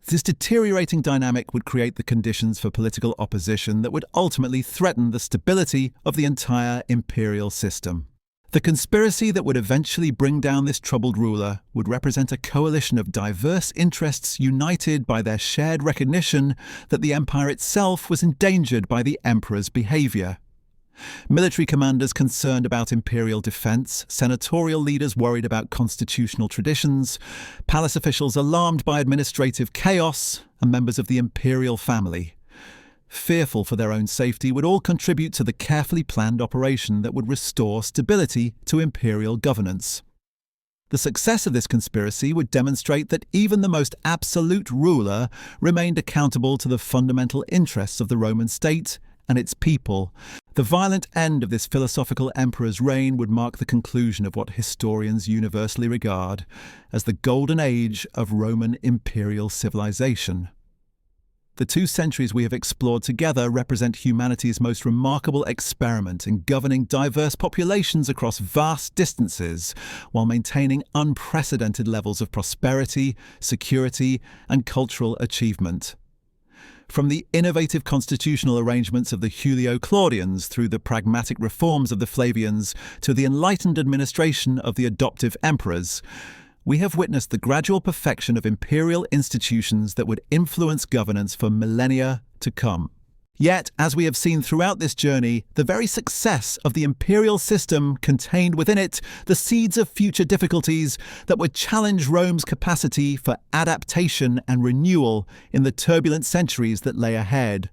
This deteriorating dynamic would create the conditions for political opposition that would ultimately threaten the stability of the entire imperial system. The conspiracy that would eventually bring down this troubled ruler would represent a coalition of diverse interests united by their shared recognition that the empire itself was endangered by the emperor's behaviour. Military commanders concerned about imperial defence, senatorial leaders worried about constitutional traditions, palace officials alarmed by administrative chaos, and members of the imperial family, fearful for their own safety, would all contribute to the carefully planned operation that would restore stability to imperial governance. The success of this conspiracy would demonstrate that even the most absolute ruler remained accountable to the fundamental interests of the Roman state and its people. The violent end of this philosophical emperor's reign would mark the conclusion of what historians universally regard as the golden age of Roman imperial civilization. The 2 centuries we have explored together represent humanity's most remarkable experiment in governing diverse populations across vast distances while maintaining unprecedented levels of prosperity, security, and cultural achievement. From the innovative constitutional arrangements of the Julio-Claudians through the pragmatic reforms of the Flavians to the enlightened administration of the adoptive emperors, we have witnessed the gradual perfection of imperial institutions that would influence governance for millennia to come. Yet, as we have seen throughout this journey, the very success of the imperial system contained within it the seeds of future difficulties that would challenge Rome's capacity for adaptation and renewal in the turbulent centuries that lay ahead.